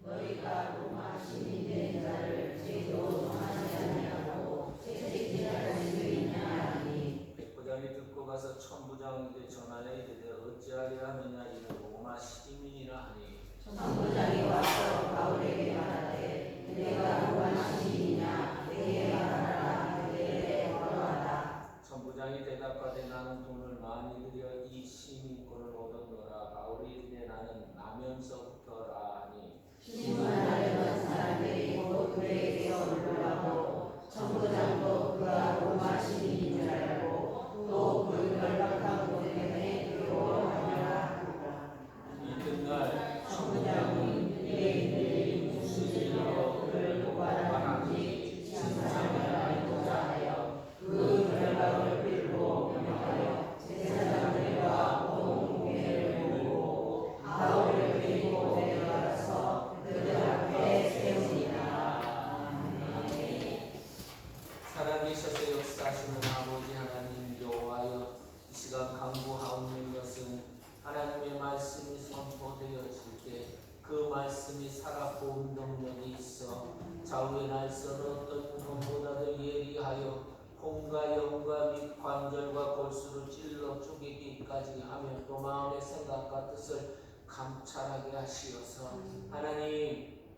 너희가 로마 시민된 자를 제도하지 아니하고 채찍질할 수 있냐 하니 백부장이 듣고 가서 천부장에게 전하여 이르되 어찌하려 하느냐 이는 로마 시민이라 하니 천부장이 와서 바울에게 말하되 내가 로마 시민이냐 내게 말하라 하되 어떠하다. 천부장이 대답하되 나는 돈을 많이 들여 이 시민권을 얻었노라. 바울이 이르되 나는 나면서부터라 하니 신문하려던 사람들이 곧 그에게서 놀라고 천부장도 그가 로마 시민인 줄 알고 또 그 열악한 곳 때문에 두려워하니라 하더라. 이튿날 천부장이 유대인들이 무슨 일로 그를 고발하는지 진상을 알고자 하여 그 결과를 빌고 명하여 제사장들과 온 공회를 모으고 바울을 데리고 데려가서 그들 앞에 세우니라. 살아계셔서 역사하시는 아버지 하나님 여호와여, 이 시간 간구하옵는 것은 하나님의 말씀이 선포되어질 때 그 말씀이 살아보는 능력이 있어 좌우의 날선 어떤 검보다도 예리하여 혼과 영과 및 관절과 골수를 찔러 쪼개기까지 하며 또 마음의 생각과 뜻을 감찰하게 하시어서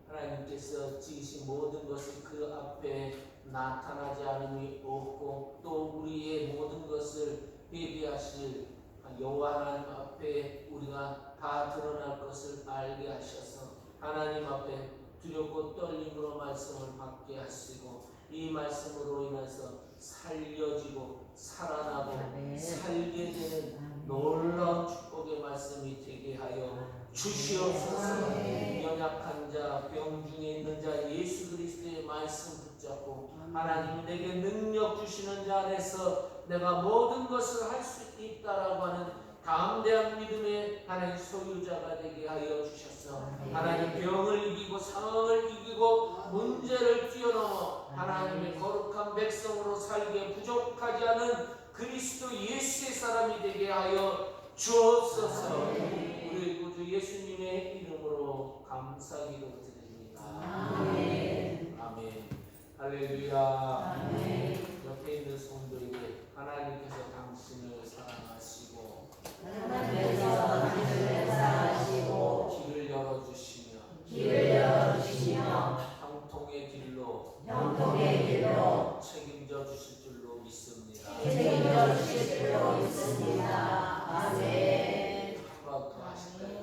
하나님께서 지으신 모든 것이 그 앞에 나타나지 않음이 없고 또 우리의 모든 것을 회개하실 여호와 하나님 앞에 우리가 다 드러날 것을 알게 하셔서 하나님 앞에 두렵고 떨림으로 말씀을 받게 하시고 이 말씀으로 인해서 살려지고 살아나고 살게 되는 놀라운 축복의 말씀이 되게 하여 주시옵소서. 연약한 자, 병중에 있는 자 예수 그리스도의 말씀 붙잡고 하나님 내게 능력 주시는 자 안에서 내가 모든 것을 할 수 있다라고 하는 담대한 믿음의 하나님 소유자가 되게 하여 주셔서 하나님 병을 이기고 상황을 이기고 문제를 뛰어넘어 하나님의 거룩한 백성으로 살기에 부족하지 않은 그리스도 예수의 사람이 되게 하여 주옵소서. 우리 구주 예수님의 이름으로 감사기도 드립니다. 아멘. 아멘. 할렐루야. 아멘. 옆에 있는 성도에게 하나님께서 당신을 사랑하시고 길을 열어주시며 형통의 길로 책임져 주실 줄로 믿습니다. 아멘. 한 번 더 하실까요?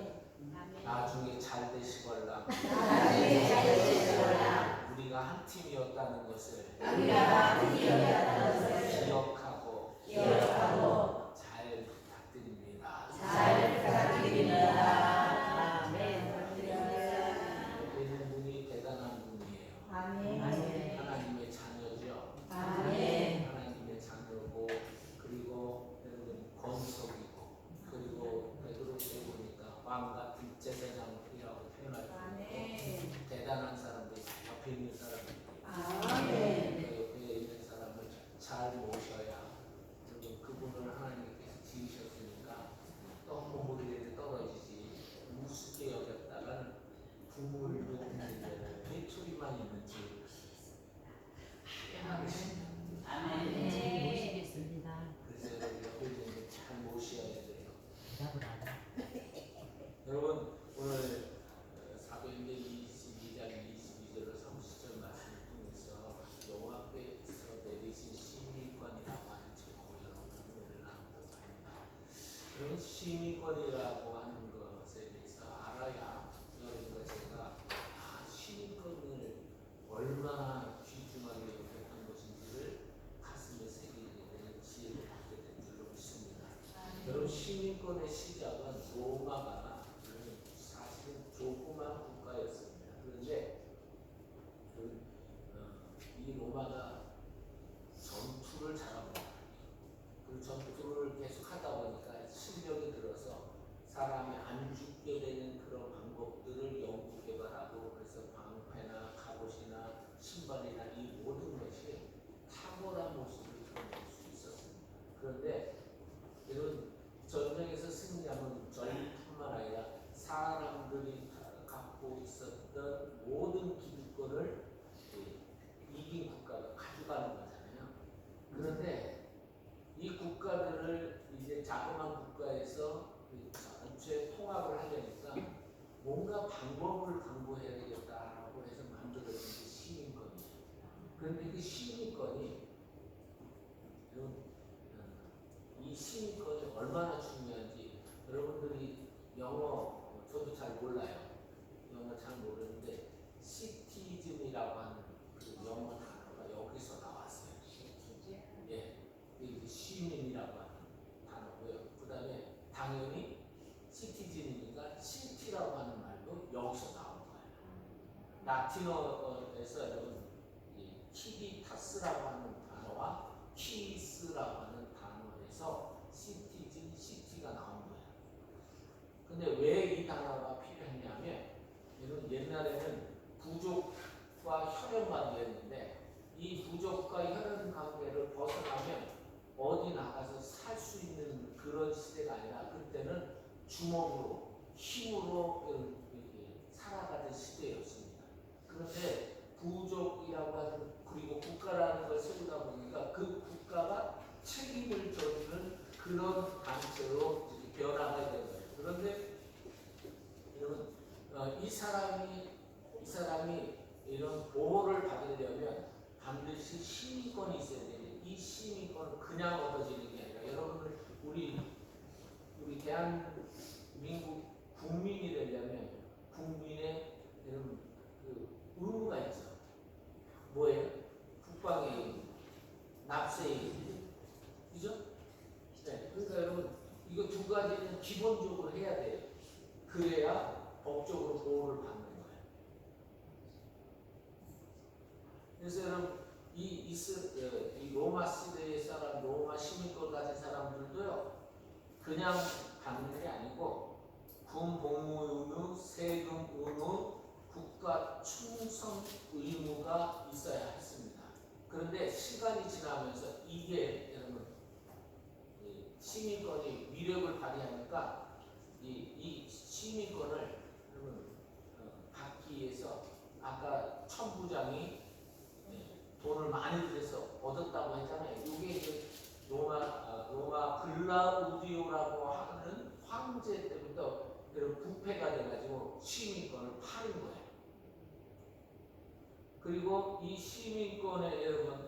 나중에 잘 되시걸라. 우리가 한 팀이었다는 것을 기억하고 잘 부탁드립니다. 옆에 있는 분이 대단한 분이에요. 하나님의 자녀죠. 하나님의 자녀고 그리고 여러분 권속이고 그리고 베드로에 보니까 왕 같은 제사장이라고 표현할 때 대단한 사람들이 옆에 있는 사람들이 그 옆에 있는 사람을 있던 모든 기득권을 이긴 국가가 가져가는 거잖아요. 그런데 이 국가들을 이제 자그마한 국가에서 전체 통합을 하려니까 뭔가 방법을 강구해야 되겠다라고 해서 만들어진 게 시민권이에요. 그런데 그 시민권이 이 시민권이 얼마나 중요한지 여러분들이 영어 저도 잘 몰라요. 영어 잘 모르는데 시티즌이라고 하는 그 영어 단어가 여기서 나왔어요. 예, 이게 시민이라고 하는 단어고요. 그 다음에 당연히 시티즌이니까 시티라고 하는 말도 여기서 나온 거예요. 라틴어에서 여러분 이 키비타스라고 하는 단어와 키스라고 하는 단어에서 시티즌, 시티가 나온 거예요. 근데 왜 이 단어가 필요했냐면 이런 옛날에는 부족과 혈연 관계였는데 이 부족과 혈연 관계를 벗어나면 어디 나가서 살 수 있는 그런 시대가 아니라 그때는 주먹으로 힘으로 이렇게 살아가던 시대였습니다. 그런데 부족이라고 하는 그리고 국가라는 걸 세우다 보니까 그 국가가 책임을 져주는 그런 단체로 변화가 된 거예요. 그런데 여러분 이 사람이 이런 보호를 받으려면 반드시 시민권이 있어야 되는데 이 시민권은 그냥 얻어지는 게 아니라 여러분들 우리 대한민국 국민이 되려면 국민의 이런 그 의무가 있죠. 뭐예요? 국방의 납세의 그죠? 네. 그러니까 여러분 이거 두 가지는 기본적으로 해야 돼요. 그래야 법적으로 보호를 받는 거예요. 그래서 여러분 이 로마 시대의 사람, 로마 시민권 가진 사람들도요, 그냥 받는 게 아니고 군 복무 의무, 세금 의무, 국가 충성 의무가 있어야 했습니다. 그런데 시간이 지나면서 이게 여러분 시민권이 위력을 발휘하니까 이 시민권을 여러분 받기 위해서 아까 천부장이 돈을 많이 들여서 얻었다고 했잖아요. 이게 이제 로마 글라우디오라고 하는 황제 때부터 그런 부패가 돼가지고 시민권을 파는 거예요. 그리고 이 시민권에 여러분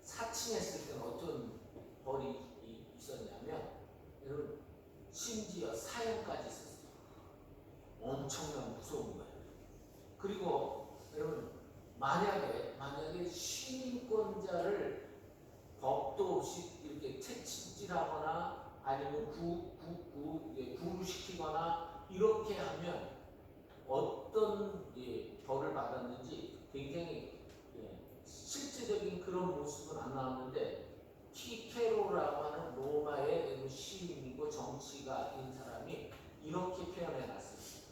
사칭했을 때는 어떤 벌이 있었냐면 여러분 심지어 사형까지 있었어요. 엄청난 무서운 거예요. 그리고 여러분 만약에 시민권자를 법도 없이 이렇게 채찍질하거나 아니면 구류시키거나 이렇게 하면 어떤 벌을 받았는지 굉장히 실제적인 그런 모습은 안 나왔는데 키케로라고 하는 로마의 시민이고 정치가인 사람이 이렇게 표현해 놨습니다.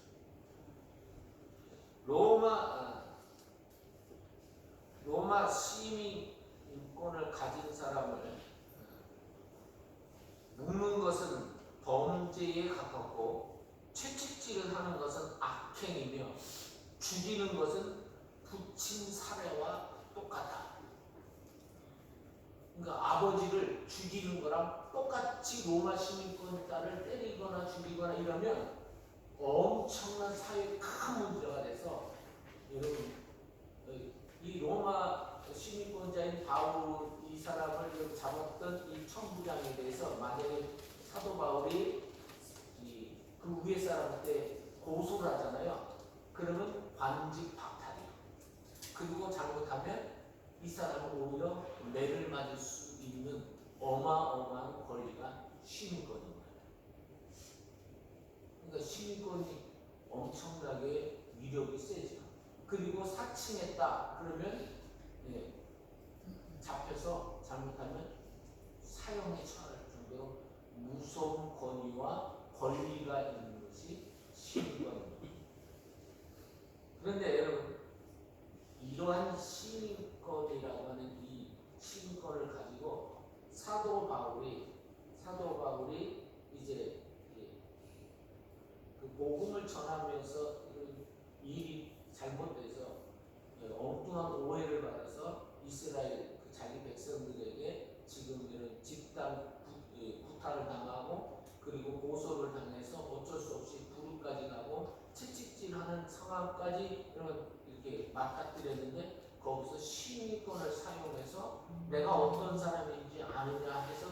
로마 시민권을 가진 사람을 묶는 것은 범죄에 가깝고 채찍질을 하는 것은 악행이며 죽이는 것은 부친 살해와 똑같다. 그러니까 아버지를 죽이는 거랑 똑같이 로마 시민권자를 때리거나 죽이거나 이러면 엄청난 사회에 큰 문제가 돼서 여러분 이 로마 시민권자인 바울 이 사람을 잡았던 이 천부장에 대해서 만약에 사도 바울이 그 위에 사람한테 고소를 하잖아요. 그러면 관직 박탈이에요. 그리고 잘못하면 이 사람은 오히려 매를 맞을 수 있는 어마어마한 권리가 시민권인 거예요. 그러니까 시민권이 엄청나게 위력이 세죠. 그리고 사칭했다 그러면 잡혀서 잘못하면 사형에 처할 정도로 무서운 권위와 권리가 있는 것이 시민권입니다. 그런데 여러분 이러한 시민권이라고 하는 이 시민권을 가지고 사도 바울이 이제 그 복음을 전하면서 성함까지 이렇게 맡아드렸는데 거기서 시민권을 사용해서 내가 어떤 사람인지 아느냐 해서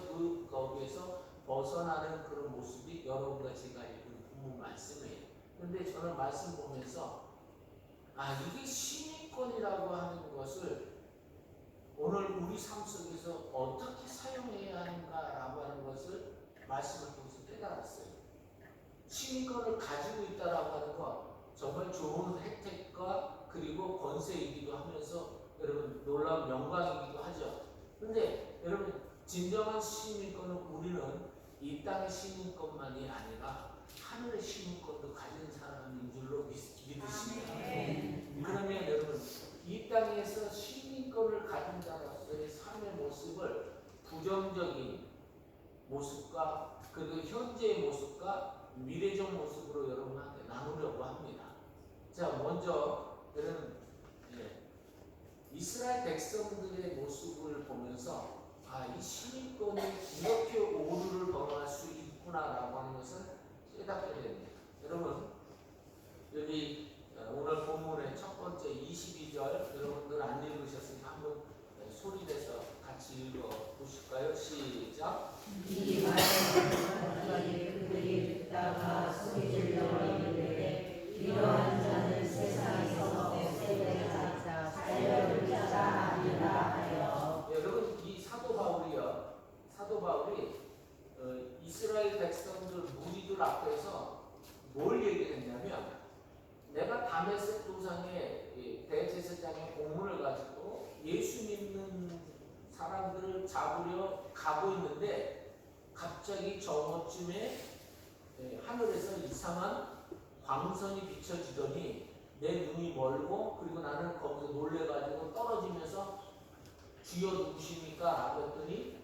거기에서 벗어나는 그런 모습이 여러분과 제가 읽은 본문 말씀이에요. 근데 저는 말씀 보면서 이게 시민권이라고 하는 것을 오늘 우리 삶 속에서 어떻게 사용해야 하는가라고 하는 것을 말씀을 통해서 깨달았어요. 시민권을 가지고 있다라고 하는 건 정말 좋은 혜택과 그리고 권세이기도 하면서 여러분 놀라운 영광이기도 하죠. 근데 여러분 진정한 시민권은 우리는 이 땅의 시민권만이 아니라 하늘의 시민권도 가진 사람인 줄로 믿으십니다. 그러면 여러분 이 땅에서 시민권을 가진 자로서의 삶의 모습을 부정적인 모습과 그리고 현재의 모습과 미래적 모습으로 여러분한테 나누려고 합니다. 자, 먼저 여러분 이스라엘 백성들의 모습을 보면서 이 시민권이 이렇게 오류를 범할 수 있구나라고 하는 것을 깨닫게 됩니다. 여러분 여기 오늘 본문의 첫 번째 22절 여러분들 안 읽으셨으니까 한번 소리 내서 같이 읽어 보실까요? 시작. 이 말을 그들이 듣다가 소리 질러 이르되 이러한 자는 세상에서 없애자 살려둘 자가 아니라 하여. 여러분 이 사도 바울이 이스라엘 백성들 무리들 앞에서 뭘 얘기했냐면 내가 다메섹 도상의 대제사장의 공문을 가지고 예수 믿는 사람들을 잡으려 가고 있는데 갑자기 저녁쯤에 하늘에서 이상한 광선이 비춰지더니 내 눈이 멀고 그리고 나는 거기서 놀래가지고 떨어지면서 주여 누구십니까? 라고 했더니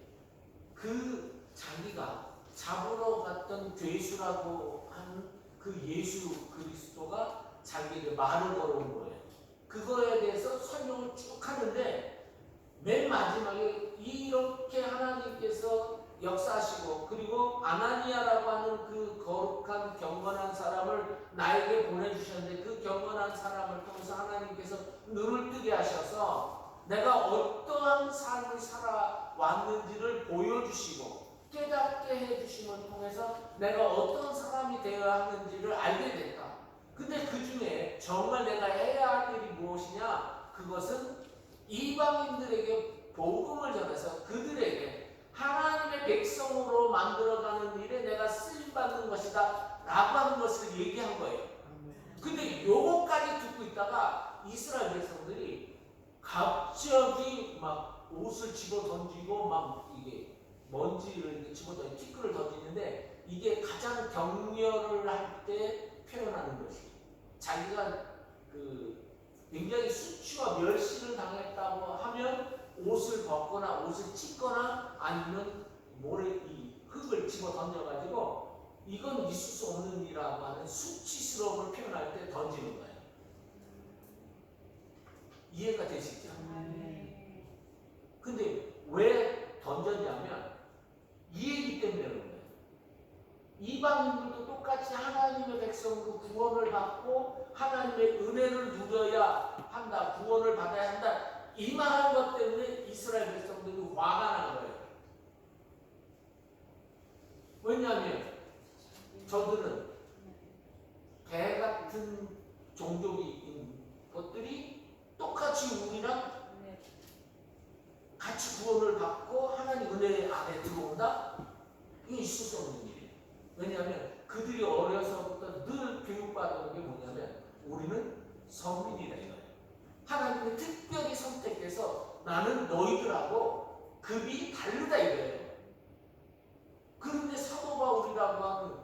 그 자기가 잡으러 갔던 괴수라고 한 그 예수 그리스도가 자기에게 말을 걸어온 거예요. 그거에 대해서 설명을 쭉 하는데 맨 마지막에 이렇게 하나님께서 역사하시고 그리고 아나니아라고 하는 그 거룩한 경건한 사람을 나에게 보내주셨는데 그 경건한 사람을 통해서 하나님께서 눈을 뜨게 하셔서 내가 어떠한 삶을 살아왔는지를 보여주시고 깨닫게 해주심을 통해서 내가 어떤 사람이 되어야 하는지를 알게 됐다. 근데 그 중에 정말 내가 해야 할 일이 무엇이냐? 그것은 이방인들에게 복음을 전해서 그들에게 하나님의 백성으로 만들어가는 일에 내가 쓰임받는 것이다 라고 하는 것을 얘기한 거예요. 근데 요거까지 듣고 있다가 이스라엘 백성들이 갑자기 막 옷을 집어 던지고 막 이게 먼지를 집어 던지고 티끌을 던지는데 이게 가장 격려를 할 때 표현하는 것이 자기가 굉장히 수치와 멸시를 당했다고 하면 옷을 벗거나 옷을 찢거나 아니면 모래 이 흙을 집어 던져가지고 이건 있을 수 없는 일이라고 하는 수치스러움을 표현할 때 던지는 거예요. 이해가 되시죠? 근데 왜 던졌냐면 이 얘기 때문에 그런 거예요. 이방인들도 똑같이 하나님의 백성으로 구원을 받고 하나님의 은혜를 누려야 한다. 구원을 받아야 한다. 이 말한 것 때문에 이스라엘 백성들이 화가 난 거예요. 왜냐하면 저들은 개 같은 종족인 것들이 똑같이 우리랑 같이 구원을 받고 하나님 은혜 안에 들어온다? 이게 있을 수 없는 일이에요. 왜냐하면 그들이 어려서부터 늘 교육받은 게 뭐냐면 우리는 선민이다 이거예요. 하나님이 특별히 선택해서 나는 너희들하고 급이 다르다 이거예요. 그런데 사도 바울이라고 하는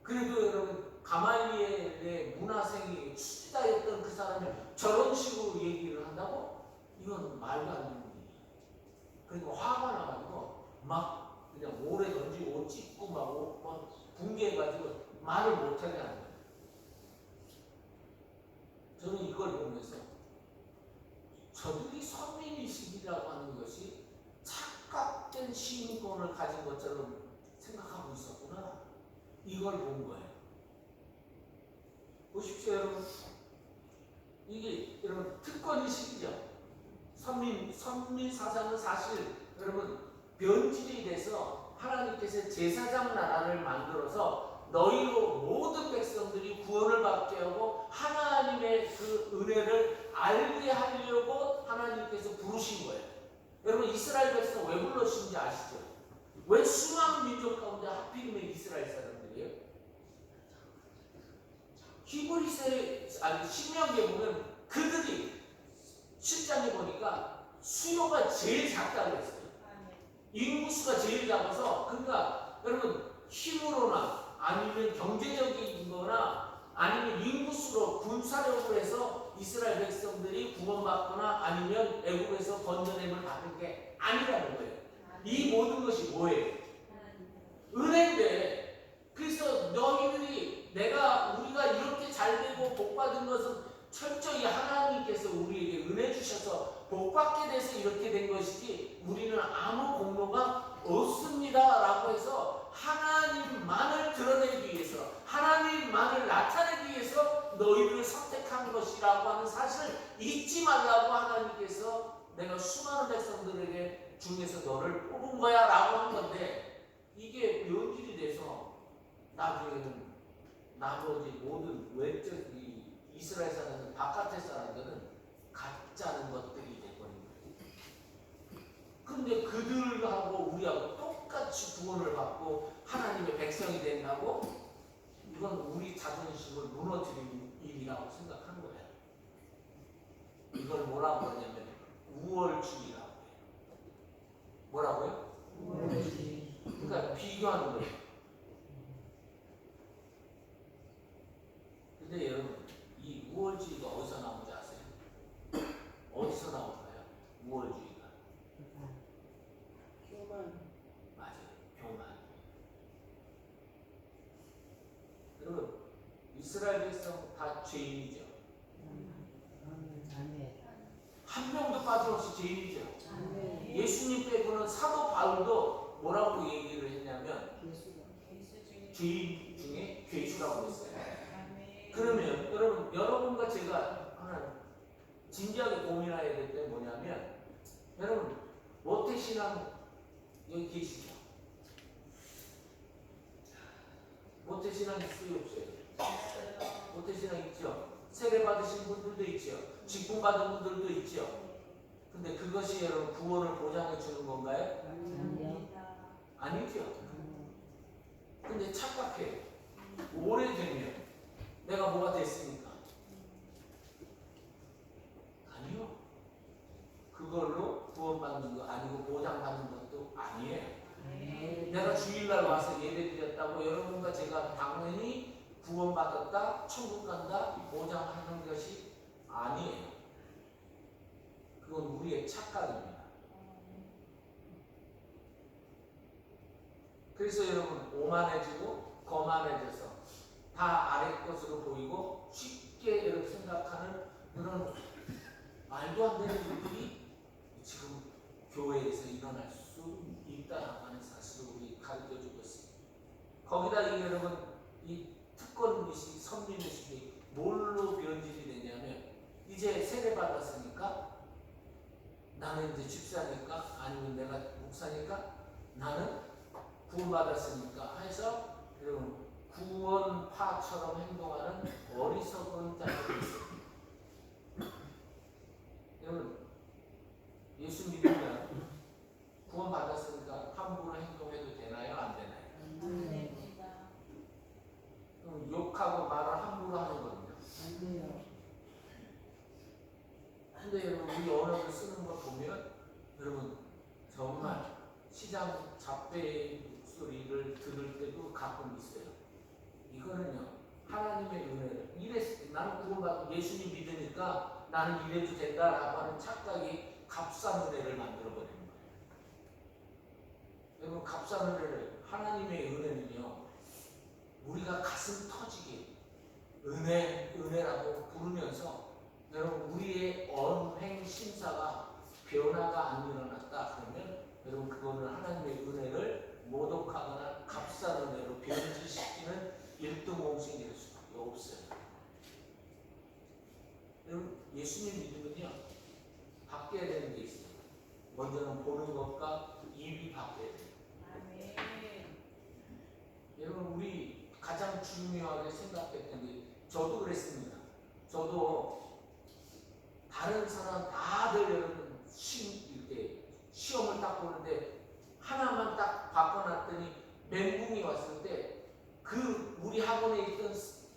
그래도 여러분 가말리엘의 문화생이 수지자였던 그 사람이 저런 식으로 얘기를 한다고? 이건 말도 안 되는 일이에요. 그리고 화가 나가지고 막 그냥 모래 던지고 옷 찢고 막 붕괴해가지고 말을 못하게 하는 거예요. 저는 이걸 보면서 저들이 선민의식이라고 하는 것이 착각된 시민권을 가진 것처럼 생각하고 있었구나. 이걸 본 거예요. 보십시오 여러분. 이게 여러분 특권이시죠. 선민 사상은 사실 여러분 변질이 돼서 하나님께서 제사장 나라를 만들어서 너희로 모든 백성들이 구원을 받게 하고 하나님의 그 은혜를 알게 하려고 하나님께서 부르신 거예요. 여러분 이스라엘 백성 왜 불러주신지 아시죠? 왜 수많은 민족 가운데 하필이면 이스라엘 사람들이에요? 히브리서에 아니 신명기에 보면 그들이 7장에 보니까 수요가 제일 작다고 했어요. 인구수가 제일 작아서 그러니까 여러분 힘으로나 아니면 경제적인 거나 아니면 인구수로 군사력으로 해서 이스라엘 백성들이 구원받거나 아니면 애국에서 건져냄을 받은 게 아니라는 거예요. 이 모든 것이 뭐예요? 은혜인데 그래서 너희들이 우리가 이렇게 잘 되고 복 받은 것은 철저히 하나님께서 우리에게 은혜 주셔서 복 받게 돼서 이렇게 된 것이지 우리는 아무 공로가 없습니다 라고 해서 하나님만을 드러내기 위해서 하나님만을 나타내기 위해서 너희를 선택한 것이라고 하는 사실을 잊지 말라고 하나님께서 내가 수많은 백성들에게 중에서 너를 뽑은 거야 라고 한 건데 이게 변질이 돼서 나중에는 나머지 모든 외적 이스라엘 사람들 바깥의 사람들은 가짜는 것들이 돼버린 거예요. 그런데 그들하고 우리하고 똑같이 구원을 받고 하나님의 백성이 된다고? 이건 우리 자존심을 무너뜨리는 일이라고 생각한 거예요. 이걸 뭐라고 하냐면 우월주의라고 해요. 뭐라고요? 우월주의. 그러니까 비교하는 거예요. 근데 여러분 이 우월주의가 어디서 나오는지 아세요? 어디서 나올까요? 우월주의가 교만. 맞아요. 교만. 여러분 이스라엘 백성 다 죄인이죠. 한 명도 빠짐없이 죄인이죠. 예수님 빼고는 사도 바울도 뭐라고 얘기를 했냐면 죄인 중에 괴수라고 했어요. 그러면 여러분과 제가 하나 진지하게 고민해야 될 때 뭐냐면 여러분 모태신앙 여기 계시죠? 모태신앙 있어요 없어요? 모태신앙 있죠? 세례 받으신 분들도 있죠? 직분 받은 분들도 있죠? 근데 그것이 여러분 구원을 보장해 주는 건가요? 아니죠. 근데 착각해요. 오래되면 내가 뭐가 됐습니까? 아니요. 그걸로 구원받는 거 아니고 보장받는 것도 아니에요. 내가 주일날 와서 예배드렸다고 여러분과 제가 당연히 구원받았다, 천국 간다 보장하는 것이 아니에요. 그건 우리의 착각입니다. 그래서 여러분 오만해지고 거만해져서 다 아래 것으로 보이고 쉽게 여러분 생각하는 그런 말도 안 되는 일들이 지금 교회에서 일어날 수 있다라고 하는 사실을 우리 가르쳐 주고 있습니다. 거기다 이 여러분 이 특권의식, 선민의식이 뭘로 변질이 되냐면 이제 세례 받았으니까 나는 이제 집사니까 아니면 내가 목사니까 나는 구원받았으니까 해서 여러분 구원파처럼 행동하는 어리석은 자들이 있어요. 여러분 예수 믿으면 구원받았으니까 함부로 행동해도 되나요? 안 되나요? 안 됩니다. 욕하고 말을 함부로 하는 거거든요. 안 돼요. 근데 여러분 우리 언어를 쓰는 거 보면 여러분 정말 시장 잡배 소리를 들을 때도 가끔 있어요. 이거는요 하나님의 은혜를 나는 구원받고 예수님 믿으니까 나는 이래도 된다라고 하는 착각이 값싼 은혜를 만들어버리는 거예요. 여러분 값싼 은혜를 하나님의 은혜는요 우리가 가슴 터지게 은혜라고 부르면서 여러분 우리의 언행 심사가 변화가 안 일어났다 그러면 여러분 그거는 하나님의 은혜를 모독하거나 값싼 은혜로 변질시키는 일등공신이 될 수밖에 없어요. 여러분 예수님 믿으면요 바뀌어야 되는 게 있어요. 먼저는 보는 것과 입이 바뀌어야 돼요. 아멘. 여러분 우리 가장 중요하게 생각했던 게 저도 그랬습니다. 저도 다른 사람 다들 여러분 이렇게 시험을 딱 보는데 하나만 딱 바꿔놨더니 멘붕이 왔을 때 그 우리 학원에 있던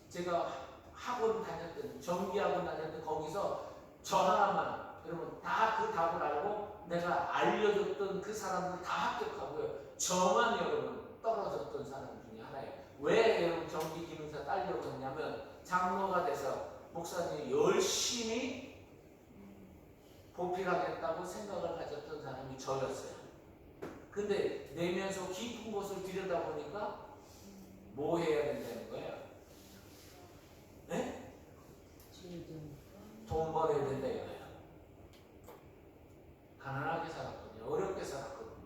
제가 학원 다녔던 정기학원 다녔던 거기서 저 하나만 여러분 다 그 답을 알고 내가 알려줬던 그 사람들 다 합격하고요. 저만 여러분 떨어졌던 사람 중에 하나예요. 왜 여러분 정기 기능사 따려고 했냐면 장로가 돼서 목사님이 열심히 보필하겠다고 생각을 가졌던 사람이 저였어요. 근데 내면서 깊은 곳을 들여다보니까 뭐 해야 된다는 거예요? 네? 돈 벌어야 된다 이거예요. 가난하게 살았거든요. 어렵게 살았거든요.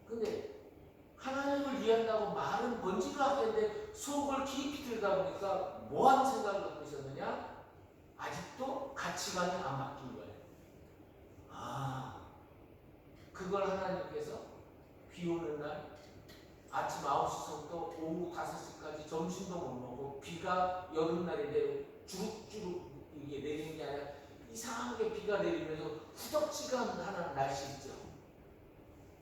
근데 하나님을 위한다고 말은 번지를 하겠는데 속을 깊이 들여다보니까 뭐하는 생각을 갖고 있었느냐? 아직도 가치관이 안 바뀐 거예요. 아, 그걸 하나님께서 비 오는 날 아침 9시부터 오후 5시까지 점심도 못 먹고 비가 여름날인데 주룩주룩 이게 내리는 게 아니라 이상하게 비가 내리면서 후적지근한 날씨 있죠.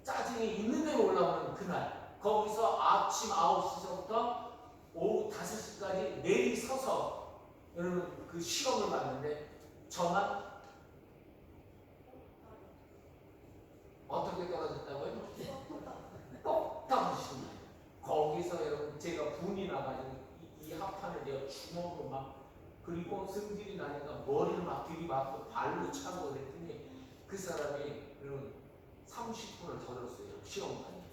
짜증이 있는 대로 올라오는 그날 거기서 아침 9시부터 오후 5시까지 내리서서 여러분 그 시험을 봤는데 저만 어떻게 떨어졌다고요? 똑 떨어지신 거예요. 거기서 여러분 제가 분이 나가지고 이 합판을 내가 주먹으로 막 그리고 승질이 나니까 머리를 막 들이받고 발로 차고 그랬더니 그 사람이 여러분 30분을 더 줬어요. 시험관이.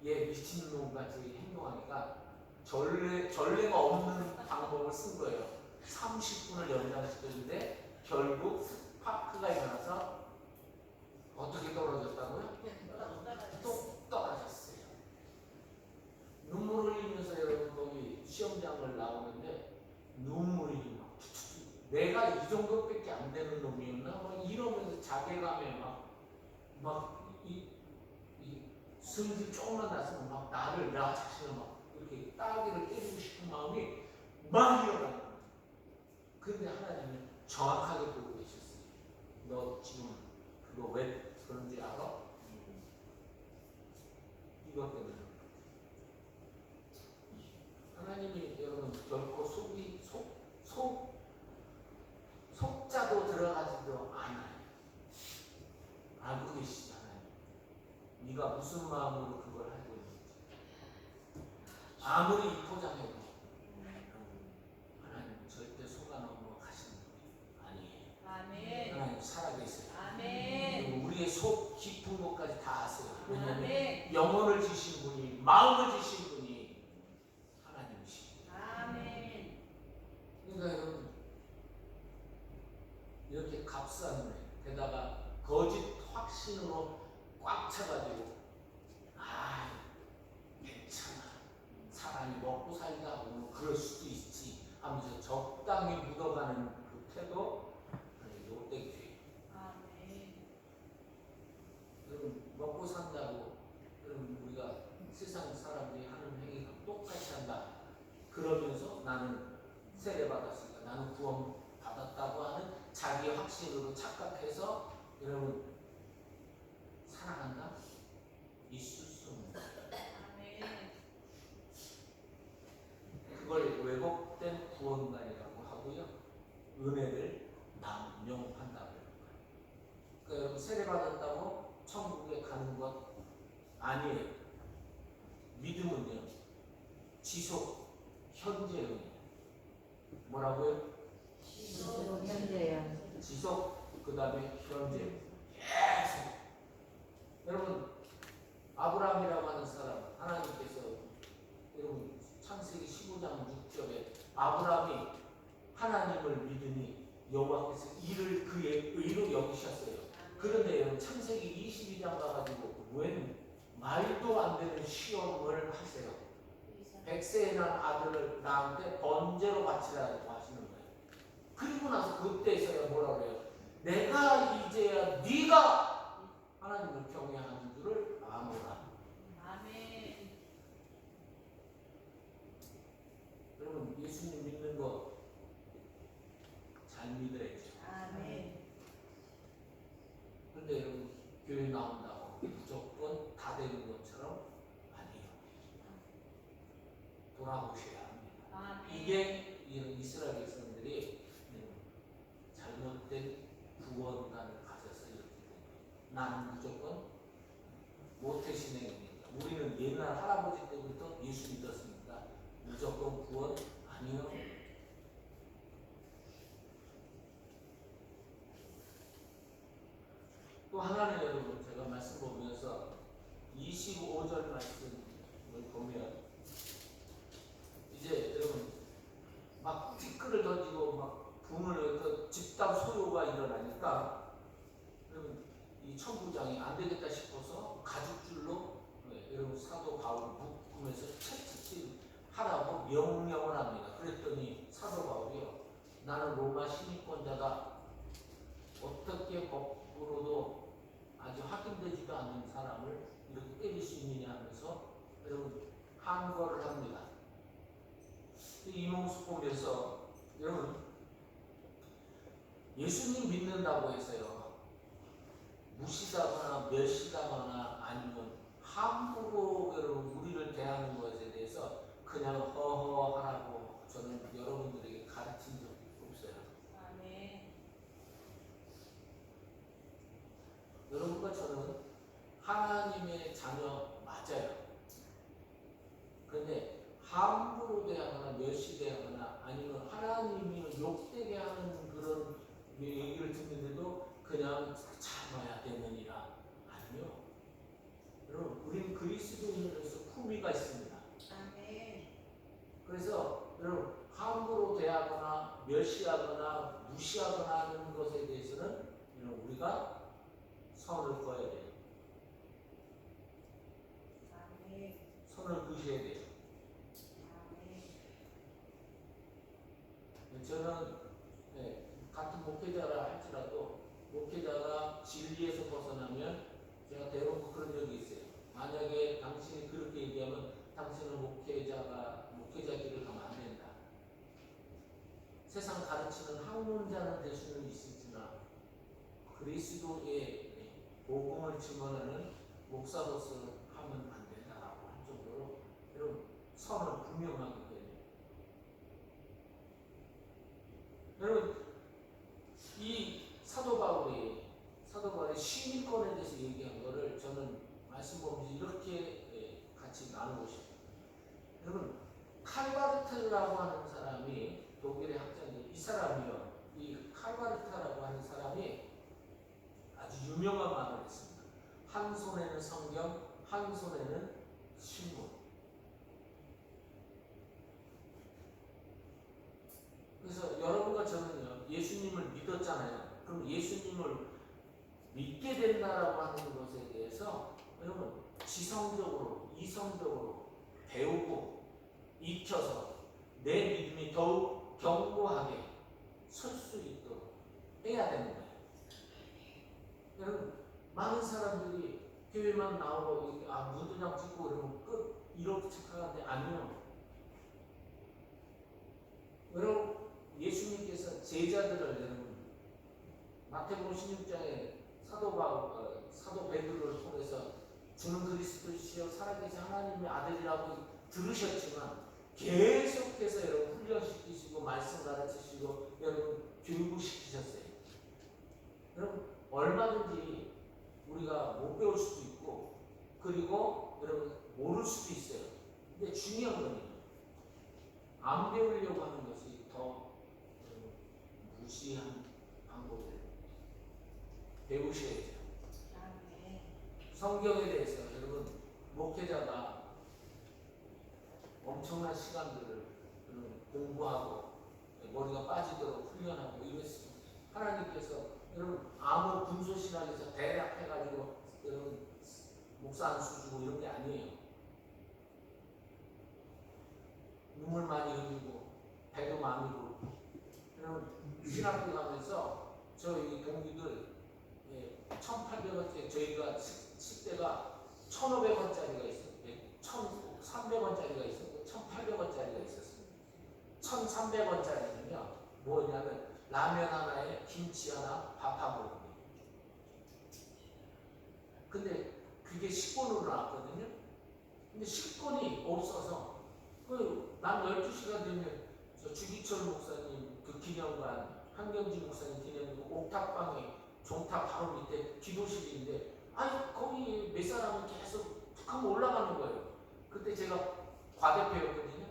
얘 미친놈 같이 행동하니까 전례가 없는 방법을 쓴 거예요. 30분을 연장시켰는데 결국 파크가 일어나서 어떻게 떨어졌다고요? 뚝 떨어졌어요. 눈물을 흘리면서 여러분 거기 시험장을 나오는데 눈물이 막 내가 이 정도밖에 안 되는 놈이었나? 막 이러면서 자괴감에 이 승질 조금만 났으면 막 나 자신을 막 이렇게 따귀를 때리고 싶은 마음이 막 일어나는 거예요. 근데 하나님은 정확하게 보고 계셨어요. 너 지금 그거 왜 그런지 알아? 이것 때문에. 하나님이 여러분 결코 속자도 들어가지도 않아요. 알고 계시잖아요. 네가 무슨 마음으로 그걸 하고 있는지. 아무리 포장해도 하나님 절대 속아 넘어 가시는 분이 아니에요. 아멘. 하나님 살아계세요. 아멘. 우리의 속 깊은 곳까지 다 아세요. 왜냐하면 아멘. 영혼을 주신 분이 마음을 주신 분이 하나님이십니다. 아멘. 그러니까 여러분 이렇게 값싼 데다가 거짓 확신으로 꽉 차가지고 괜찮아 사람이 먹고 살다 보면 그럴 수도 있지 하면서 적당히 묻어가는 그 태도 요때교회. 아멘. 여러분 먹고 산다고 여러분 우리가 세상 사람들이 하는 행위가 똑같이 한다 그러면서 나는 세례받았으니까 나는 구원 받았다고 하는 자기 확신으로 착각해서 여러분 살아간다? 있을 수 없는 거예요. 아멘. 그걸 왜곡된 구원관이라고 하고요. 은혜를 남용한다고 해요. 그러니까 여러분 세례받았다고 천국에 가는 것 아니에요. 믿음은요. 지속 현재형이에요. 뭐라고요? 현재야. 지속 그 다음에 현재 계속. 여러분 아브라함이라고 하는 사람 하나님께서 여러분 창세기 15장 6절에 아브라함이 하나님을 믿으니 여호와께서 이를 그의 의로 여기셨어요. 그런데 여러분 창세기 22장 가가지고 웬 말도 안 되는 시험을 하세요. 100세에 난 아들을 나한테 번제로 바치라고 하시는 거예요. 그리고 나서 그때서야 뭐라 그래요? 내가 이제야 네가 하나님을 경외하는 줄을 아노라. 아멘. 여러분 예수님 믿는 거 잘 믿어야죠. 아멘. 근데 여러분 교회 나온다고 무조건 다 되는 것처럼 아니에요. 돌아보셔야 합니다. 아멘. 이게 이런 이스라엘 백성들이 잘못된 구원관을 가져서 이렇게 된 거예요. 나는 무조건 모태신앙입니다. 우리는 옛날 할아버지 때부터 예수 믿었습니다. 무조건 구원 아니요. 또 하나는 여러분 제가 말씀 보면서 25절 말씀을 보면 이제 여러분 막 티끌을 던지고 막 분을 집단 소요가 일어나니까 여러분 이 천부장이 안 되겠다 싶어서 가죽줄로 여러분 사도 바울을 묶으면서 채찍질 하라고 명령을 합니다. 그랬더니 사도 바울이요, 나는 로마 시민권자다. 어떻게 법으로도 아주 확인되지도 않는 사람을 이렇게 때릴 수 있느냐 하면서 여러분 항거를 합니다. 이 모습 보면서 여러분 예수님 믿는다고 해서요 무시하거나 멸시하거나 아니면 함부로 여러분 우리를 대하는 것에 대해서 그냥 허허하라고 저는 여러분들에게 가르친 적이 없어요. 아멘. 여러분과 저는 하나님의 자녀 맞아요. 그런데 함부로 대하거나 멸시대하거나 아니면 하나님이 욕되게 하는 그런 얘기를 듣는데도 그냥 참아야 되느니라. 아니요. 여러분 우리는 그리스도인으로서 품위가 있습니다. 아멘. 그래서 여러분 함부로 대하거나 멸시하거나 무시하거나 하는 것에 대해서는 우리가 선을 그어야 돼요. 아멘. 선을 그으셔야 돼요. 아멘. 저는 같은 목회자라 할지라도 목회자가 진리에서 벗어나면 제가 대부분 그런 적이 있어요. 만약에 당신이 그렇게 얘기하면 당신은 목회자 길을 가면 안 된다. 세상 가르치는 학문자는 될 수는 있을지나 그리스도의 복음을 증언하는 목사로서 하면 안 된다라고 할 정도로 여러분 선을 분명하게 해야 돼요. 여러분 이 사도 바울의 시민권에 대해서 얘기한 거를 저는 말씀 보면서 이렇게 같이 나누고 싶어요. 여러분 칼바르트라고 하는 사람이 독일의 학자인데 이 사람이요, 이 칼바르타라고 하는 사람이 아주 유명한 말을 했습니다. 한 손에는 성경, 한 손에는 신문. 그래서 여러분과 저는요 예수님을 믿었잖아요. 그럼 예수님을 믿게 된다라고 하는 것에 대해서 여러분 지성적으로 이성적으로 배우고 익혀서 내 믿음이 더욱 견고하게 설 수 있도록 해야 되는 거예요. 여러분 많은 사람들이 교회만 나오고 무도장 찍고 그러면 끝 이렇게 착각하는데 아니요. 여러분 예수님께서 제자들을 여러분 마태복음 16장에 사도 베드로를 통해서 주는 그리스도시여 살아계신 하나님의 아들이라고 들으셨지만 계속해서 여러분 훈련시키시고 말씀 가르치시고 여러분 교육시키셨어요. 여러분 얼마든지 우리가 못 배울 수도 있고 그리고 여러분 모를 수도 있어요. 근데 중요한 건 안 배우려고 하는 것이 더 무시한 방법이에요. 배우셔야죠. 아멘. 성경에 대해서 여러분 목회자가 엄청난 시간들을 공부하고 머리가 빠지도록 훈련하고 이랬습니다. 하나님께서 여러분 아무 군소신학에서 대략 해가지고 여러분 목사 안수 주고 이런 게 아니에요. 눈물 많이 흘리고 배도 많이 부르고 여러분 신학교 가면서 저희 동기들 1,800원짜리 저희가 식대가 1,500원짜리가 있었는데 1,300원짜리가 있었고 1,800원짜리가 있었어요. 1,300원짜리는요 뭐냐면 라면 하나에 김치 하나 밥 한 번. 근데 그게 식권으로 나왔거든요. 근데 식권이 없어서 난 12시가 되면 저 주기철 목사님 그 기념관 한경지 목사님 기념관 옥탑방에 종탑 바로 밑에 기도실인데 아니 거기 몇 사람은 계속 툭 하면 올라가는 거예요. 그때 제가 과대표였거든요.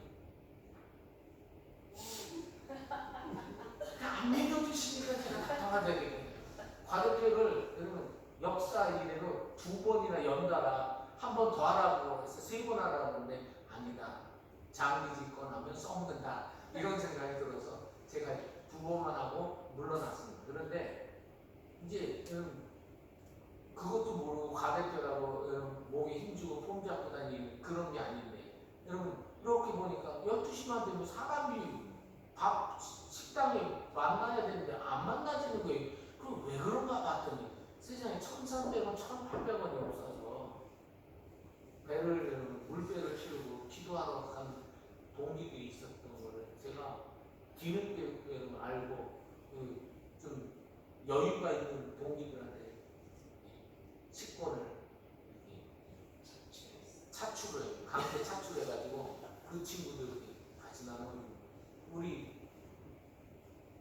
안 믿어주시니까 제가 답답하게 되거든요. 과대표를 여러분 역사 이래로 2번이나 연달아 한 번 더 하라고 해서 3번 하라고 하는데 아니다. 장기 집권하면 썩는다. 이런 생각이 들어서 제가 2번만 하고 물러났습니다. 그런데 이제 그것도 모르고 과대표라고 여러분 목에 힘주고 폼 잡고 다니는 그런 게 아닌데 여러분 이렇게 보니까 12시만 되면 사람이 밥 식당에 만나야 되는데 안 만나지는 거예요. 그럼 왜 그런가 봤더니 세상에 1,300원, 1,800원이 없어서 물배를 치르고 기도하러 간 동기들이 있었던 거를 제가 뒤늦게 알고 좀 여유가 있는 동기들한테 식권을 강제 차출해가지고 그 친구들 같이 나누는 우리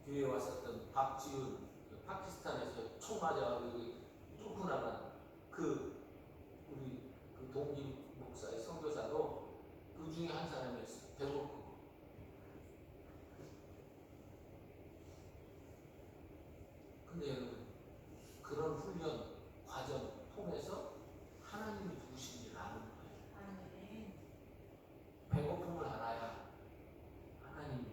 교회에 왔었던 박지훈 파키스탄에서 총 맞아가지고 뚫고 나간 우리 그 동기 목사의 선교사도 그 중에 한 사람이었어요. 배고프고. 근데 여러분 그런 훈련 과정 통해서 하나님이 누구신지를 아는 거예요. 배고픔을 알아야 하나님이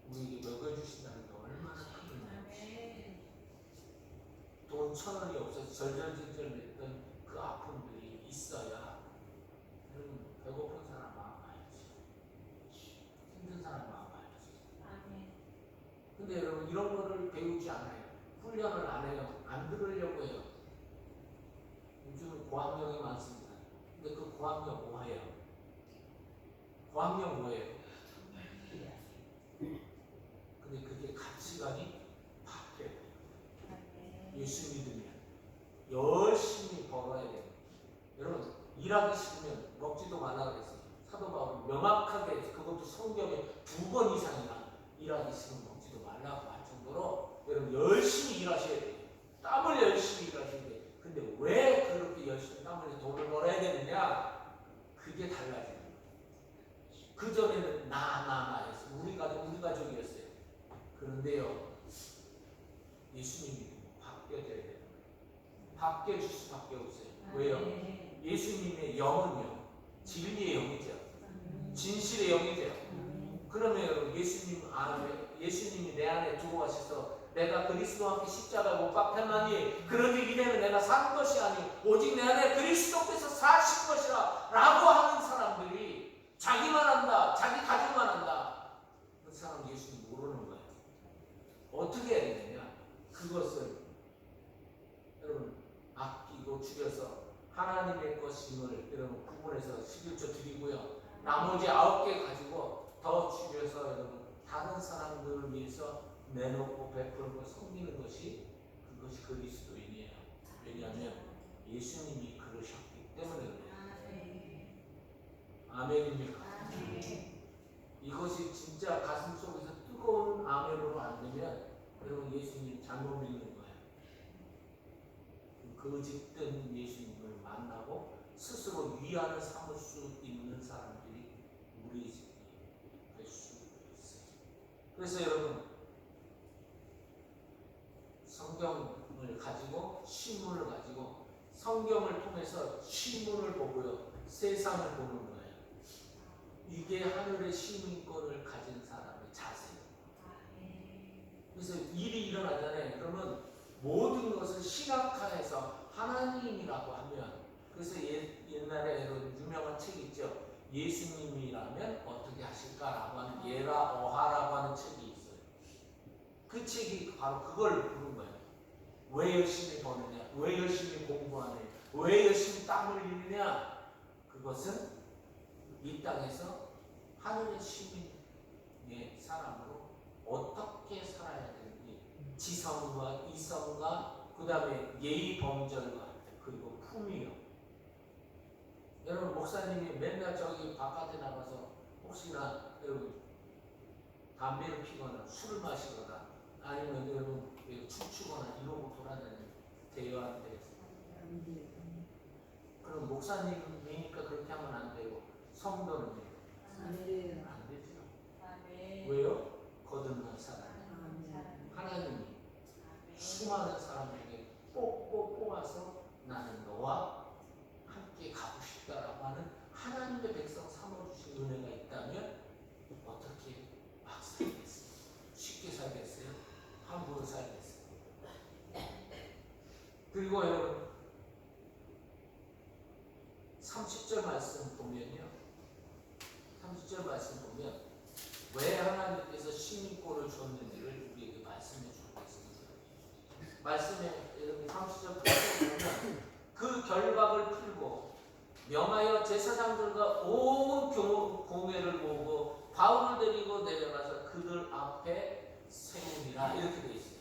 우리에게 먹여주신다는 게 얼마나 큰 은혜인지. 돈 1,000원이 없어서 절절절절했던 그 아픔들이 있어야 여러분 배고픈 사람 마음 알지. 힘든 사람 마음 알지. 근데 여러분 이런 거를 배우지 않아요. 훈련을 안 해요. 안 들으려고 해요. 요즘 고학령이 많습니다. 근데 그 고학령 뭐예요? 고학령 뭐예요? 근데 그게 가치관이 바뀌어요. 예수 믿으면 열심히 벌어야 돼요. 여러분 일하기 싫으면 먹지도 말라 그랬어요. 사도 바울이 명확하게 그것도 성경에 2번 이상이나 일하기 싫으면 먹지도 말라고 할 정도로 여러분 열심히 일하셔야 돼요. 땀을 열심히 일하셔야 돼요. 근데 왜 그렇게 열심히 땀을 흘려 돈을 벌어야 되느냐? 그게 달라져요. 그전에는 나 해서 우리 가족이었어요. 그런데요 예수님이 바뀌어져야 돼요. 바뀌어질 수밖에 없어요. 왜요? 예수님의 영은요 진리의 영이죠. 진실의 영이죠. 그러면 여러분 예수님이 내 안에 들어와셔서 내가 그리스도와 함께 십자가에 못 박혔나니 그러기 이내는 내가 산 것이 아니 오직 내 안에 그리스도께서 사신 것이라 라고 하는 사람들이 자기만 한다. 자기 가족만 한다. 그 사람 예수님 모르는 거예요. 어떻게 해야 되느냐? 그것을 여러분 아끼고 줄여서 하나님의 것임을 여러분 구분해서 11조 드리고요. 나머지 9개 가지고 더 줄여서 여러분 다른 사람들을 위해서 내놓고 베풀고 섬기는 것이 그것이 그리스도인이에요. 왜냐하면 예수님이 그러셨기 때문에 그래요. 아멘입니까? 이것이 진짜 가슴 속에서 뜨거운 아멘으로 안 되면 여러분 예수님 잘못 믿는 거예요. 거짓된 예수님을 만나고 스스로 위안을 삼을 수 있는 사람들이 우리 될 수 있어요. 그래서 여러분 성경을 가지고 신문을 가지고 성경을 통해서 신문을 보고요 세상을 보는 거예요. 이게 하늘의 시민권을 가진 사람의 자세예요. 그래서 일이 일어나잖아요. 그러면 모든 것을 신학화해서 하나님이라고 하면 그래서 옛날에 유명한 책 있죠. 예수님이라면 어떻게 하실까라고 하는 예라 어하라고 하는 책이 있어요. 그 책이 바로 그걸 부른 거예요. 왜 열심히 버느냐? 왜 열심히 공부하느냐? 왜 열심히 땀을 흘리느냐? 그것은 이 땅에서 하늘의 시민의 사람으로 어떻게 살아야 되는지, 지성과 이성과 그 다음에 예의 범절과 그리고 품위요. 여러분 목사님이 맨날 저기 바깥에 나가서 혹시나 여러분 담배를 피거나 술을 마시거나 아니면 여러분 춤추거나 이러고 돌아다니는 대여한테 그럼 목사님이니까 그렇게 하면 안 되고 성도는 안 돼요. 안 되죠. 아멘. 왜요? 거듭난 사람 아멘. 하나님이 수많은 사람에게 뽑고 뽑아서 나는 너와 함께 가고 싶다라고 하는 하나님의 백성 삼아주신 은혜가 있다면 어떻게 막 살겠어요? 쉽게 살겠어요? 함부로 살겠어요? 그리고 여러분 30절 말씀 보면요, 30절 말씀 보면 왜 하나님께서 시민권을 줬는지를 우리에게 말씀해 주고 있습니다. 말씀에 여러분 30절 보면 그 결박을 풀고 명하여 제사장들과 온 공회를 모으고 바울을 데리고 내려가서 그들 앞에 세우니라 이렇게 되어 있어요.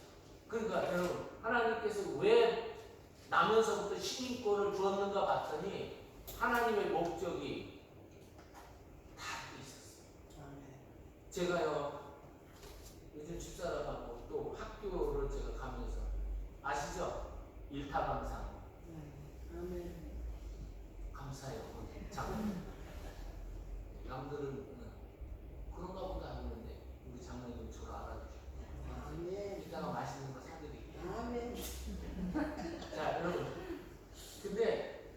그러니까 여러분 하나님께서 왜 나면서부터 시민권을 주었는가 봤더니 하나님의 목적이 다 있었어요. 제가요 요즘 집사람하고 또 학교를 제가 가면서 아시죠? 일타강사 아멘. 감사해요. 장로님. 남들은 그런가 보다 하는데 우리 장로님 저를 알아주셔요. 아멘. 이따가 맛있는 거 사드릴게요. 아멘. 자 여러분, 근데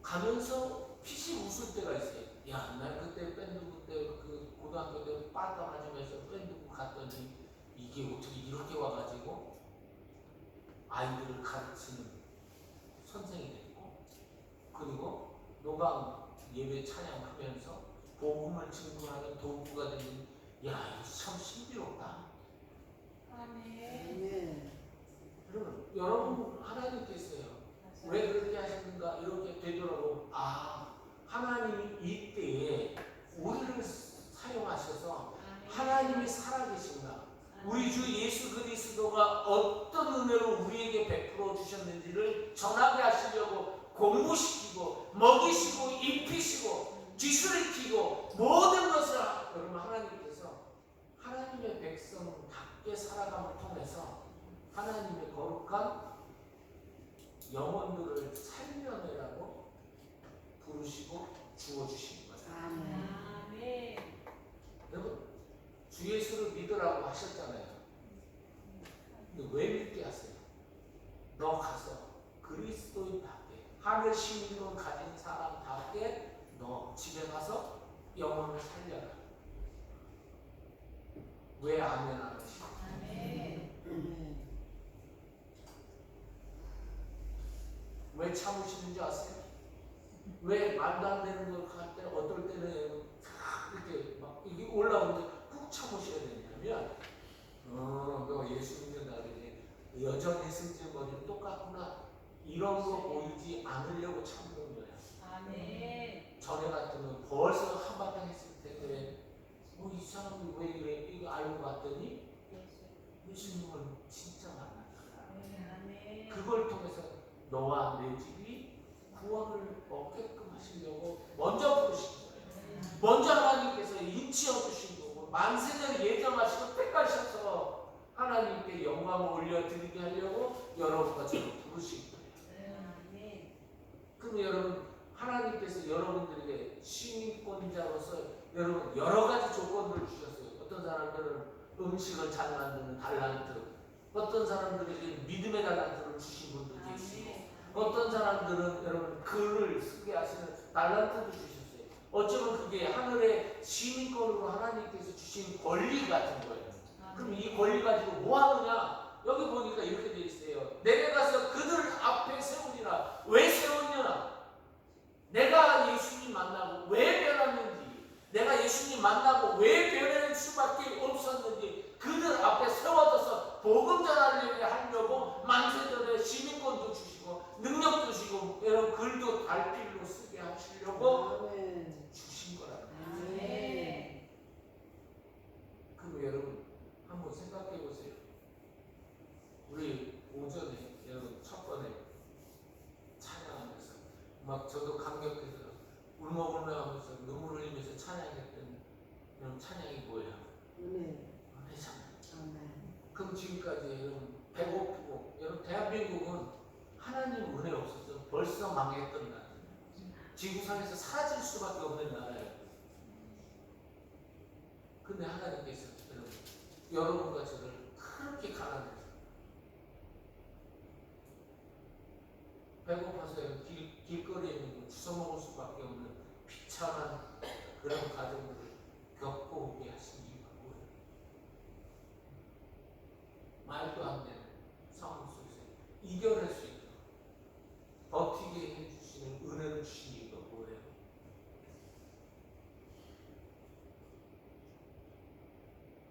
가면서 피식 웃을 때가 있어요. 야, 나 그때 밴드부 때 그 고등학교 때 빠따 맞으면서 밴드부 갔더니 이게 어떻게 이렇게 와가지고 아이들을 가르치는 선생이 됐고, 그리고 노방 예배 찬양하면서 복음을 증거하는 도구가 되는, 야, 이거 참 신비롭다. 아멘. 아멘. 여러분 하나님께서요 왜 그렇게 하셨는가 이렇게 되더라고. 아, 하나님이 이때에 우리를 사용하셔서 하나님이 살아계신가, 우리 주 예수 그리스도가 어떤 은혜로 우리에게 베풀어 주셨는지를 전하게 하시려고 공부시키고 먹이시고 입히시고 뒤수리키고 모든 것을 여러분 하나님께서 하나님의 백성답게 살아감을 통해서 하나님의 거룩한 영혼들을 살려내라고 부르시고 주어주신 거예요. 아멘. 아멘. 여러분 주 예수를 믿으라고 하셨잖아요. 근데 왜 믿게 하세요? 너 가서 그리스도인답게 하늘 시민권 가진 사람답게 너 집에 가서 영혼을 살려라. 왜 아멘 안 하시죠? 아멘. 아멘. 왜 참으시는지 아세요? 왜 말도 안 되는 걸 할 때 어떨 때는 이렇게 막 이게 올라오는데 꾹 참으셔야 되냐면 너 예수 믿는다 그러지 여전히 승질머리는 똑같구나 이런 거 보이지 않으려고 참는 거야. 아멘. 전에 같으면 벌써 한바탕 했을 텐데 이 사람이 왜 이래 이거 알고 봤더니 예수님을 진짜 만났다. 아멘. 그걸 통해서 너와 내 집이 구원을 얻게끔 하시려고 먼저 부르신 거예요. 먼저 하나님께서 인치어 주신 거고 만세를 예정하시고 택하셔서 하나님께 영광을 올려드리게 하려고 여러분과 저를 부르신 거예요. 아멘. 그럼 여러분 하나님께서 여러분들에게 시민권자로서 여러분 여러 가지 조건들을 주셨어요. 어떤 사람들은 음식을 잘 만드는 달란트, 어떤 사람들에게 믿음의 달란트를 주신 분도 계시고, 어떤 사람들은 여러분 글을 쓰게 하시는 달란트도 주셨어요. 어쩌면 그게 하늘의 시민권으로 하나님께서 주신 권리 같은 거예요. 그럼 이 권리 가지고 뭐 하느냐? 여기 보니까 이렇게 돼 있어요. 내려가서 그들 앞에 세우리라. 왜 세웠냐? 내가 예수님 만나고 왜 변했는지, 내가 예수님 만나고 왜 변할 수밖에 없었는지 그들 앞에 세워져서 복음전하려고 하려고 만세전에 시민권도 주시고 능력도 주시고 여러분 글도 달필로 쓰게 하시려고 아멘. 주신 거라고. 아멘. 그럼 여러분 한번 생각해 보세요. 우리 오전에 여러분 첫 번에 찬양하면서 막 저도 감격해서 울먹울먹하면서 눈물 흘리면서 찬양했던 여러분 찬양이 뭐예요? 은혜. 은혜잖아요. 아멘. 그럼 지금까지 여러분 배고프고 여러분 대한민국은 하나님 은혜 없어서 벌써 망했던 나라예요. 지구상에서 사라질 수밖에 없는 나라예요. 근데 하나님께서 여러분과 저를 그렇게 가난해서 배고파서 길거리에 있는 거 주워 먹을 수밖에 없는 비참한 그런 가정들을 겪어오게 하신 이유가 뭐예요? 말도 안 되는 상황 속에서 이겨낼 수 있도록 버티게 해주시는 은혜를 주신 이유가 뭐예요?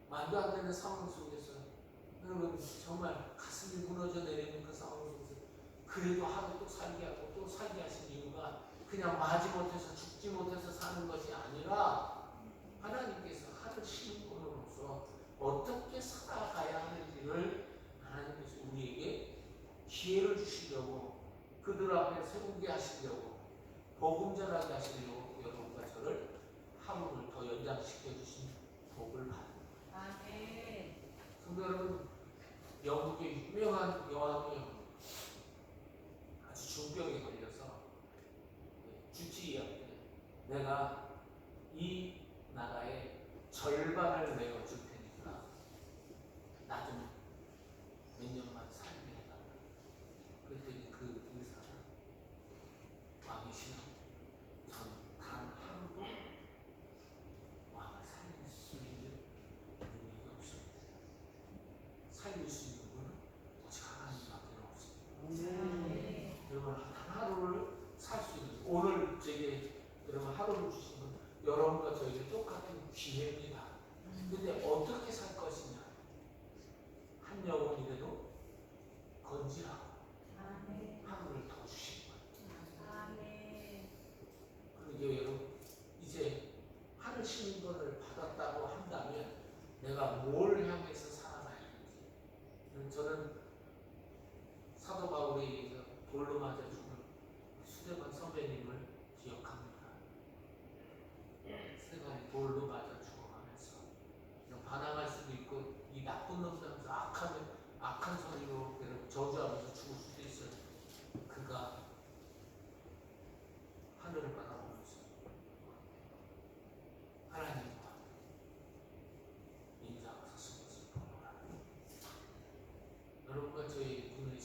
말도 안 되는 상황 속에서 여러분 정말 가슴이 무너져 내리는 그 상황 속에서 그래도 하루 또 살게 하고 또 살게 하신 이유가 그냥 마지 못해서 죽지 못해서 사는 것이 아니라 하나님께서 하늘 시민권으로서 어떻게 살아가야 하는지를 하나님께서 우리에게 기회를 주시려고 그들 앞에 세우게 하시려고 복음 전하게 하시려고 여러분과 저를 하루를 더 연장시켜 주신 복을 받습니다. 아멘. 성도 여러분, 영국의 유명한 여왕이 아주 중병에 걸려서 주치의한테 내가 이 나라의 절반을 내어줄 테니까 나 좀 몇 년만 살게 해달라. 그랬더니 그 의사는 왕이시여 단 하루도 왕을 살릴 수 있는 능력이 없습니다. 살릴 수 있는 분은 오직 하나님밖에 없습니다. 아멘. 여러분 단 하루를 살 수 있는 오늘 제게 여러분 하루를 주신 분 여러분과 저에게 똑같은 기회입니다. 근데 어떻게 살 것이냐? 한 영혼이라도 건지라고 아멘. 하루를 더 주신 거예요. 아멘. 그리고 여러분 이제 하늘 시민권을 받았다고 한다면 내가 뭘 향해서 살아가야 되는지 저는 사도 바울에 의해서 돌로 맞아 죽은 수레반 선배님을 기억합니다. 수레반이 돌로 맞아 죽어가면서 반항할 수도 있고 이 나쁜 놈들 하면서 악한 소리로 저주하면서 죽을 수도 있어요. 그가 하늘을 바라보면서 하나님과 인자하사 숨어서 보노라. 여러분과 저희 눈의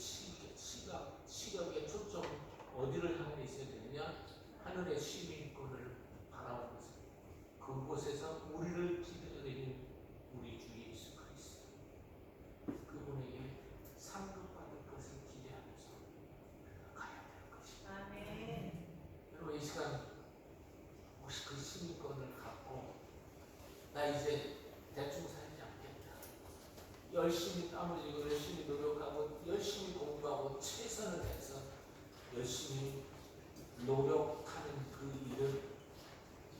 시각의 초점 어디를 향해 있어야 되느냐? 하늘의 시민권을 바라보면서 그곳에서 우리를 기다리는 우리 주 예수 그리스도 그분에게 상급받을 것을 기대하면서 가야 될 것입니다. 아멘. 여러분 이 시간 혹시 그 시민권을 갖고 나 이제 대충 살지 않겠다. 열심히 땀 흘리고 열심히 노력하고 열심히 공부하고 최선을 다해서 열심히 노력하는 그 일을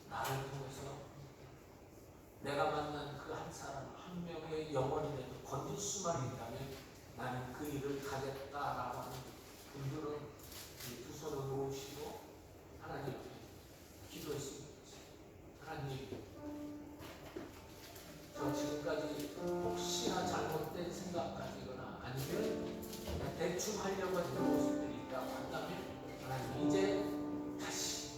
나를 통해서 내가 만난 그 한 사람 한 명의 영혼이라도 건질 수만 있다면 나는 그 일을 가겠다라고 하는 분들은 이 두 손을 놓으시고 하나님 앞에 기도했습니다. 하나님, 저 지금까지 혹시나 잘못된 생각 가지거나 아니면 그냥 대충 하려고 하는 모습들이 있다고 한다면 하나님 이제 다시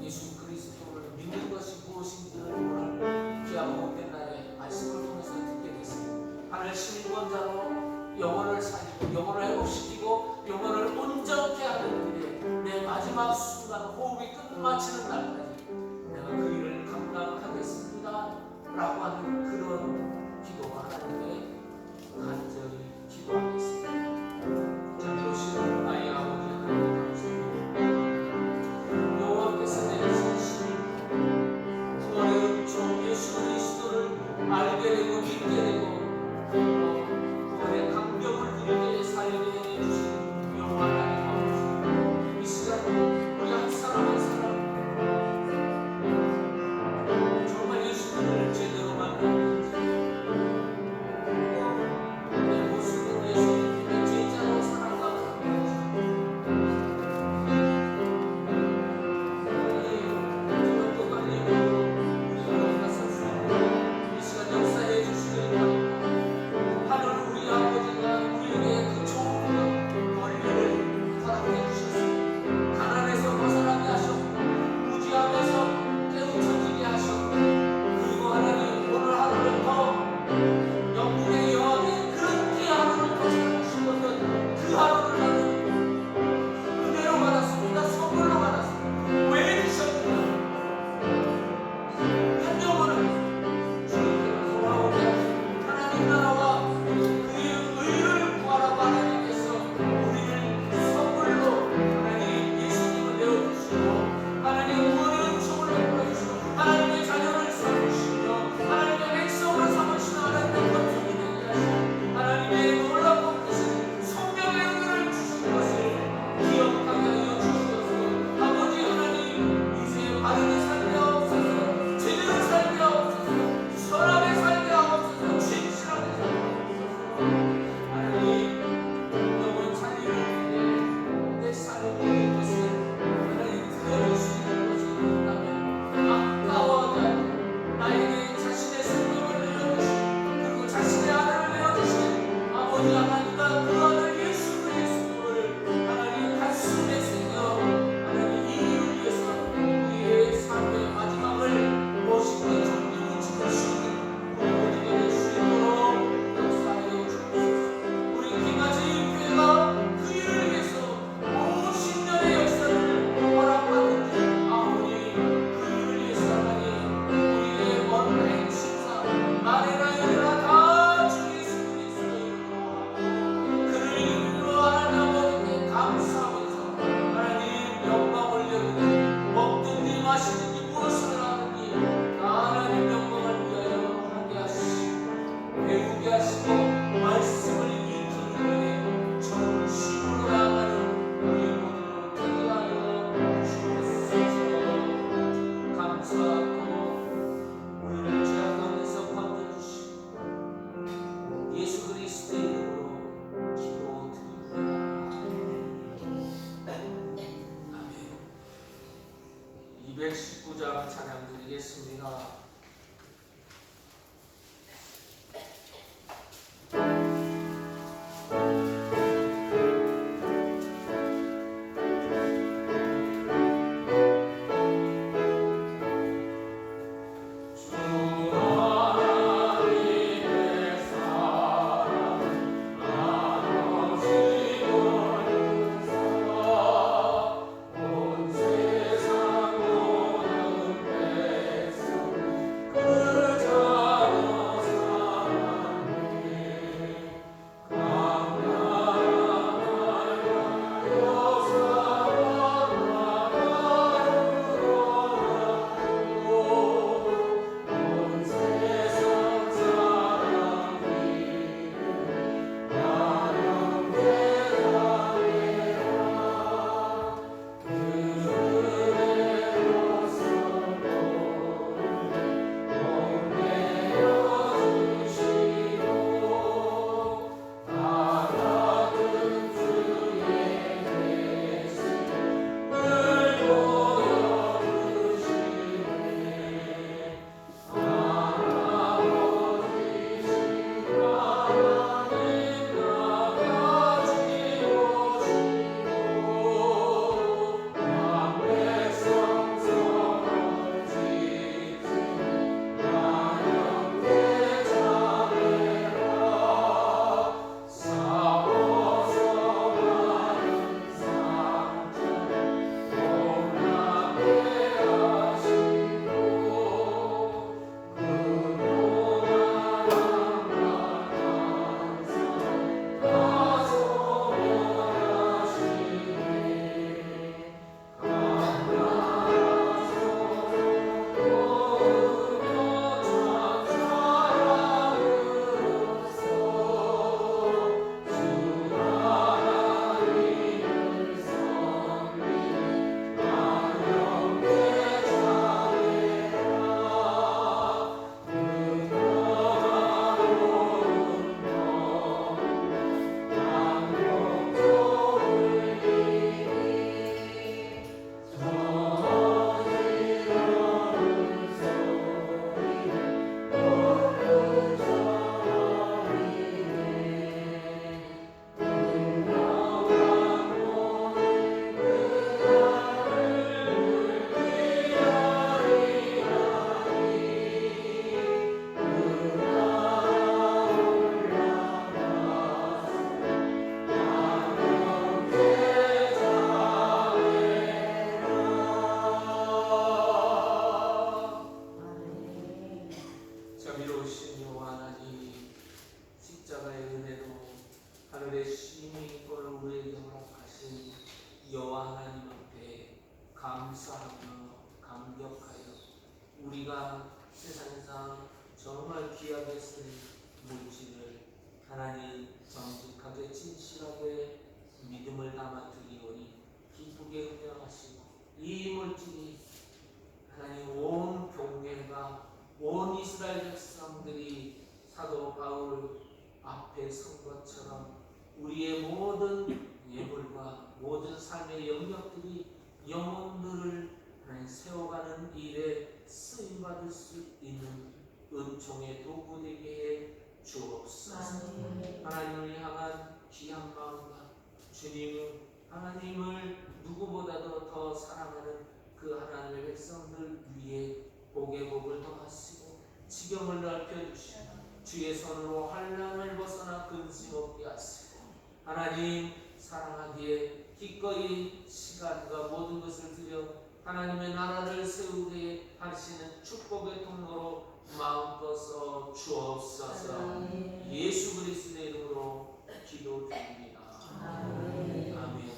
예수 그리스도를 믿는 것이 무엇인지를 오늘 귀하고 못된 날에 말씀을 통해서 듣게 됐습니다. 하늘 시민권자로 영혼을 살리고 영혼을 회복시키고 영혼을 온전케 하는 일에 내 마지막 순간 호흡이 끝마치는 날까지 내가 그 일을 감당하겠습니다 라고 하는 그런 기도가 하나님께 간절히 기도하겠습니다. 전도시는 나의 아버지 하나님 감사합니다. 여호와께서 내리신 시민 구원의 은총 예수 그리스도를 알게 되고 믿게 되고 구원의 아버지 하나님과 그 아들 예수 그리스도를 하나님 가슴에 새겨 하나님 이 일을 위해서 우리의 삶의 마지막을 멋있게 정리를 지킬 수 있는 우리 모두가 될 수 있도록 역사하여 주옵소서. 우리 김아재교회가 그 일을 위해서 50년의 역사를 허락받은 줄 아오니 그 일을 위해서 하나님 우리의 먼 행심사 말해라 이래라 다 주 예수 그리스도의 이름으로 하고 그를 이름으로 하나님 아버지께 감사하면서 하나님 영광 올려드리고 먹든지 마시든지 무엇을 하든지 다 하나님 영광을 위하여 하게 하시고 배우게 하시고 말씀을 익히기 위해 정신으로 나아가는 우리 모두를 되게 하여 주옵소서. 감사하고 우리를 죄악 가운데서 건져주시고 예수 그리스도의 이름으로 기도드립니다. 아멘. 219장 찬양 드리겠습니다. 감사하며 감격하여 우리가 세상에서 정말 귀하게 쓴 물질을 하나님 정직하게 진실하게 믿음을 담아 드리오니 기쁘게 응답하시고 이 물질이 하나님 온 교회가 온 이스라엘 백성들이 사도 바울 앞에 선 것처럼 우리의 모든 예물과 모든 삶의 영역들이 영혼들을 세워가는 일에 쓰임받을 수 있는 은총의 도구 되게 해 주옵소서. 아멘. 하나님을 향한 귀한 마음과 주님 하나님을 누구보다도 더 사랑하는 그 하나님의 백성들 위에 복의 복을 더하시고 지경을 넓혀주시고 주의 손으로 환난을 벗어나 근심 없게 하시고 하나님 사랑하기에 기꺼이 시간과 모든 것을 들여 하나님의 나라를 세우게 하시는 축복의 통로로 마음껏 써 주옵소서. 예수 그리스도의 이름으로 기도드립니다. 아멘. 아멘.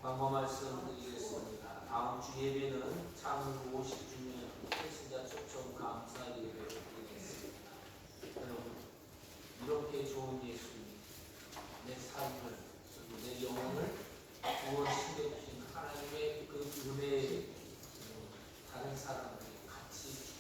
광고 말씀 드리겠습니다. 다음 주 예배는 창립 50주년 신자 초청 감사 예배를 드리겠습니다. 여러분 이렇게 좋은 예수님 내 삶을 내 영혼을 구원시켜 주신 하나님의 그 은혜에 다른 사람들이 같이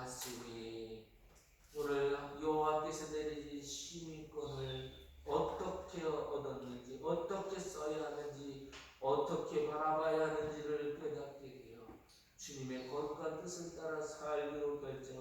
말씀이 오늘 여호와께서 내리신 시민권을 어떻게 얻었는지, 어떻게 써야 하는지, 어떻게 바라봐야 하는지를 깨닫게 되어 주님의 거룩한 뜻을 따라 살기로 결정.